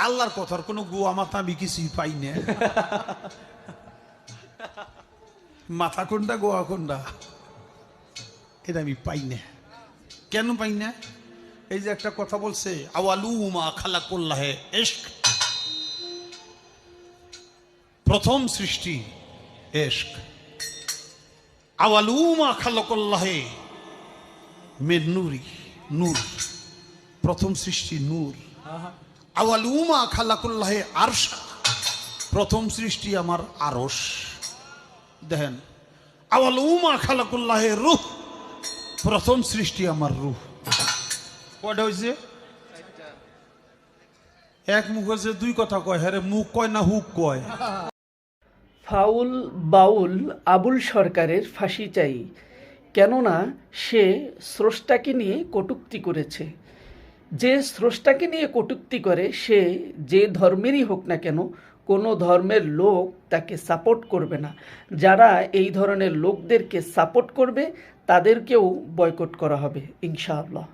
আল্লাহর কথার কোনো গোয়া মাথা আমি কিছুই পাই না। মাথা কোনটা গোয়া কোনটা এটা আমি পাই না। কেন পাই না? এই যে একটা কথা বলছে, আওয়ালুমা খালাকুল্লাহে ইশক, প্রথম সৃষ্টি ইশক। আওয়ালুমা খালাকুল্লাহে মিন নূরি, নূর, প্রথম সৃষ্টি নূর। আওয়ালুমা খালাকুল্লাহে আরশা, প্রথম সৃষ্টি আমার আরশ। দেখেন, আওয়ালুমা খালাকুল্লাহে রূহ, প্রথম সৃষ্টি আমার রূহ। কয়টা হয়েছে? এক মুখ হয়েছে, দুই কথা কয়। হ্যাঁ, মুখ কয় না হুক কয়? ফাউল বাউল আবুল সরকারের ফাঁসি চাই, কেননা সে স্রষ্টাকে নিয়ে কটূক্তি করেছে। যে স্রষ্টাকে নিয়ে কটূক্তি করে সে যে ধর্মেরই হোক না কেন, কোনো ধর্মের লোক তাকে সাপোর্ট করবে না। যারা এই ধরনের লোকদেরকে সাপোর্ট করবে তাদেরকেও বয়কট করা হবে ইনশাআল্লাহ।